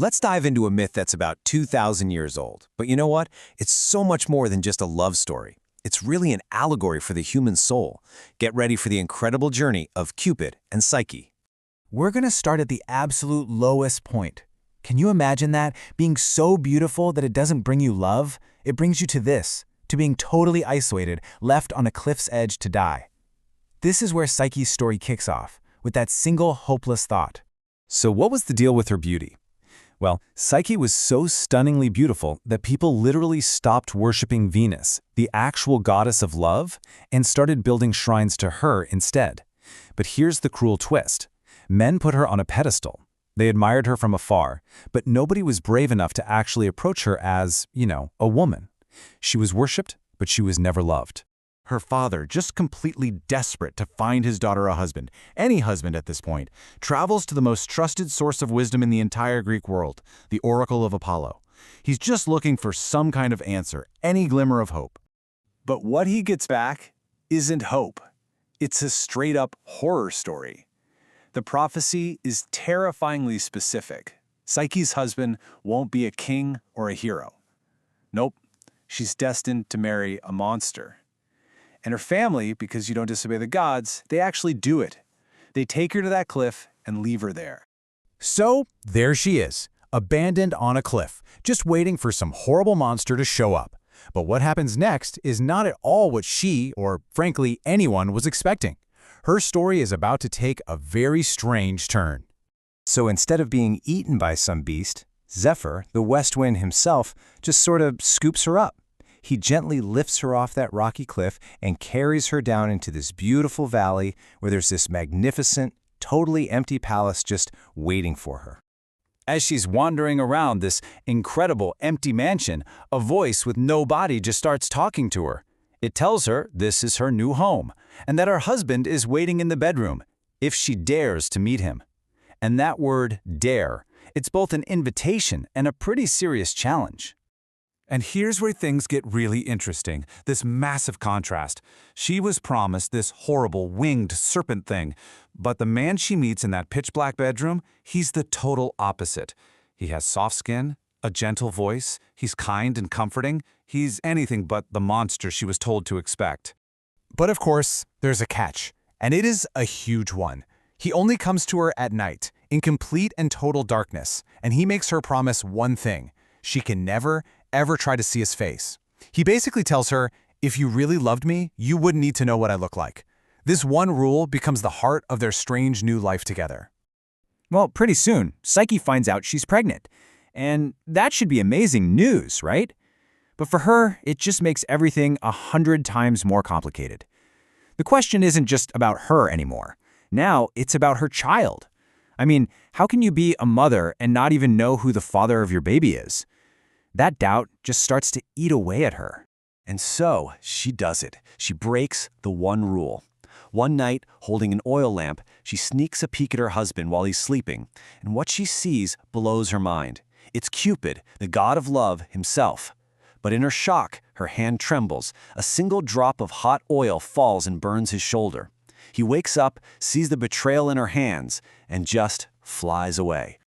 Let's dive into a myth that's about 2,000 years old. But you know what? It's so much more than just a love story. It's really an allegory for the human soul. Get ready for the incredible journey of Cupid and Psyche. We're going to start at the absolute lowest point. Can you imagine that? Being so beautiful that it doesn't bring you love? It brings you to this, to being totally isolated, left on a cliff's edge to die. This is where Psyche's story kicks off, with that single hopeless thought. So what was the deal with her beauty? Well, Psyche was so stunningly beautiful that people literally stopped worshiping Venus, the actual goddess of love, and started building shrines to her instead. But here's the cruel twist. Men put her on a pedestal. They admired her from afar, but nobody was brave enough to actually approach her as, a woman. She was worshipped, but she was never loved. Her father, just completely desperate to find his daughter a husband, any husband at this point, travels to the most trusted source of wisdom in the entire Greek world, the Oracle of Apollo. He's just looking for some kind of answer, any glimmer of hope. But what he gets back isn't hope. It's a straight-up horror story. The prophecy is terrifyingly specific. Psyche's husband won't be a king or a hero. Nope, she's destined to marry a monster. And her family, because you don't disobey the gods, they actually do it. They take her to that cliff and leave her there. So, there she is, abandoned on a cliff, just waiting for some horrible monster to show up. But what happens next is not at all what she, or frankly anyone, was expecting. Her story is about to take a very strange turn. So instead of being eaten by some beast, Zephyr, the west wind himself, just sort of scoops her up. He gently lifts her off that rocky cliff and carries her down into this beautiful valley where there's this magnificent, totally empty palace just waiting for her. As she's wandering around this incredible empty mansion, a voice with no body just starts talking to her. It tells her this is her new home and that her husband is waiting in the bedroom, if she dares to meet him. And that word, dare, it's both an invitation and a pretty serious challenge. And here's where things get really interesting, this massive contrast. She was promised this horrible winged serpent thing, but the man she meets in that pitch-black bedroom, he's the total opposite. He has soft skin, a gentle voice, he's kind and comforting, he's anything but the monster she was told to expect. But of course, there's a catch, and it is a huge one. He only comes to her at night, in complete and total darkness, and he makes her promise one thing. She can never, ever try to see his face. He basically tells her, if you really loved me, you wouldn't need to know what I look like. This one rule becomes the heart of their strange new life together. Well, pretty soon, Psyche finds out she's pregnant. And that should be amazing news, right? But for her, it just makes everything 100 times more complicated. The question isn't just about her anymore. Now, it's about her child. I mean, how can you be a mother and not even know who the father of your baby is? That doubt just starts to eat away at her. And so, she does it. She breaks the one rule. One night, holding an oil lamp, she sneaks a peek at her husband while he's sleeping, and what she sees blows her mind. It's Cupid, the god of love, himself. But in her shock, her hand trembles. A single drop of hot oil falls and burns his shoulder. He wakes up, sees the betrayal in her hands, and just flies away.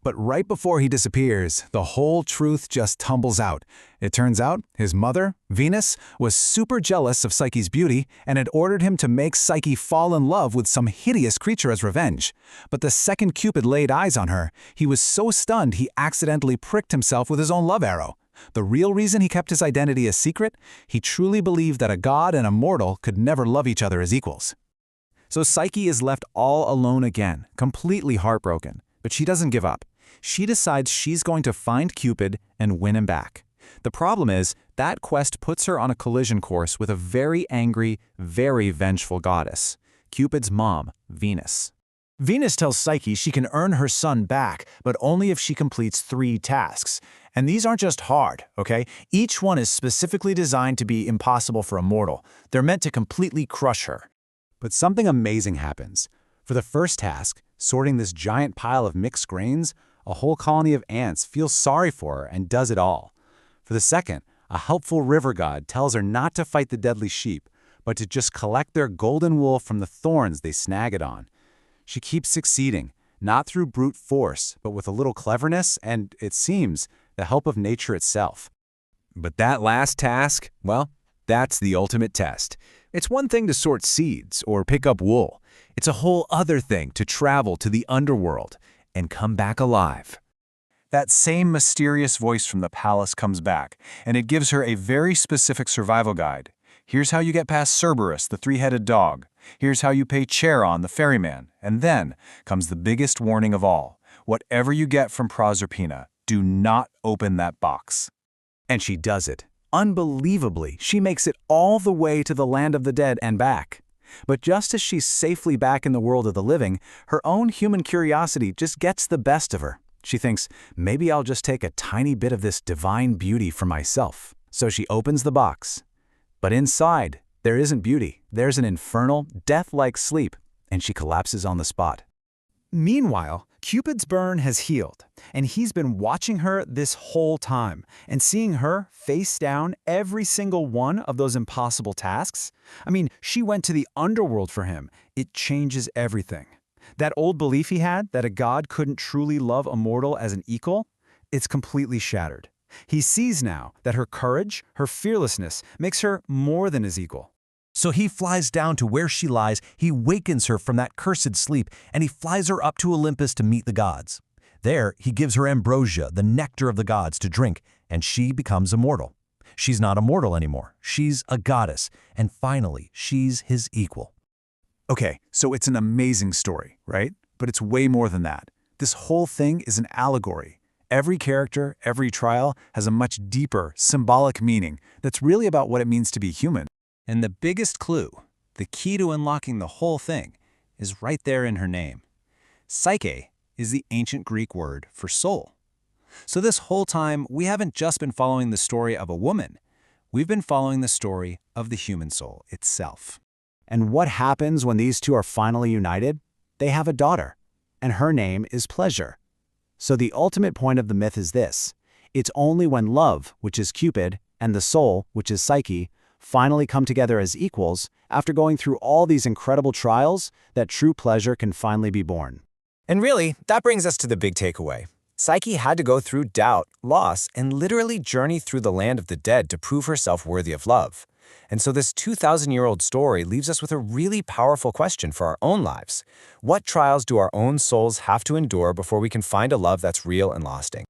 But right before he disappears, the whole truth just tumbles out. It turns out his mother, Venus, was super jealous of Psyche's beauty and had ordered him to make Psyche fall in love with some hideous creature as revenge. But the second Cupid laid eyes on her, he was so stunned he accidentally pricked himself with his own love arrow. The real reason he kept his identity a secret? He truly believed that a god and a mortal could never love each other as equals. So Psyche is left all alone again, completely heartbroken. But she doesn't give up. She decides she's going to find Cupid and win him back. The problem is, that quest puts her on a collision course with a very angry, very vengeful goddess, Cupid's mom, Venus. Venus tells Psyche she can earn her son back, but only if she completes 3 tasks. And these aren't just hard, okay? Each one is specifically designed to be impossible for a mortal. They're meant to completely crush her. But something amazing happens. For the first task, sorting this giant pile of mixed grains, a whole colony of ants feels sorry for her and does it all. For the second, a helpful river god tells her not to fight the deadly sheep, but to just collect their golden wool from the thorns they snag it on. She keeps succeeding, not through brute force, but with a little cleverness and, it seems, the help of nature itself. But that last task, well, that's the ultimate test. It's one thing to sort seeds or pick up wool. It's a whole other thing to travel to the underworld and come back alive. That same mysterious voice from the palace comes back, and it gives her a very specific survival guide. Here's how you get past Cerberus, the three-headed dog. Here's how you pay Charon, the ferryman. And then comes the biggest warning of all. Whatever you get from Proserpina, do not open that box. And she does it. Unbelievably, she makes it all the way to the land of the dead and back. But just as she's safely back in the world of the living, her own human curiosity just gets the best of her. She thinks, maybe I'll just take a tiny bit of this divine beauty for myself. So she opens the box. But inside, there isn't beauty. There's an infernal, death-like sleep, and she collapses on the spot. Meanwhile, Cupid's burn has healed, and he's been watching her this whole time and seeing her face down every single one of those impossible tasks. I mean, she went to the underworld for him. It changes everything. That old belief he had that a god couldn't truly love a mortal as an equal, it's completely shattered. He sees now that her courage, her fearlessness, makes her more than his equal. So he flies down to where she lies, he wakens her from that cursed sleep, and he flies her up to Olympus to meet the gods. There, he gives her ambrosia, the nectar of the gods, to drink, and she becomes immortal. She's not immortal anymore. She's a goddess, and finally, she's his equal. Okay, so it's an amazing story, right? But it's way more than that. This whole thing is an allegory. Every character, every trial has a much deeper, symbolic meaning that's really about what it means to be human. And the biggest clue, the key to unlocking the whole thing, is right there in her name. Psyche is the ancient Greek word for soul. So this whole time, we haven't just been following the story of a woman. We've been following the story of the human soul itself. And what happens when these two are finally united? They have a daughter, and her name is Pleasure. So the ultimate point of the myth is this. It's only when love, which is Cupid, and the soul, which is Psyche, finally come together as equals, after going through all these incredible trials, that true pleasure can finally be born. And really, that brings us to the big takeaway. Psyche had to go through doubt, loss, and literally journey through the land of the dead to prove herself worthy of love. And so this 2,000-year-old story leaves us with a really powerful question for our own lives. What trials do our own souls have to endure before we can find a love that's real and lasting?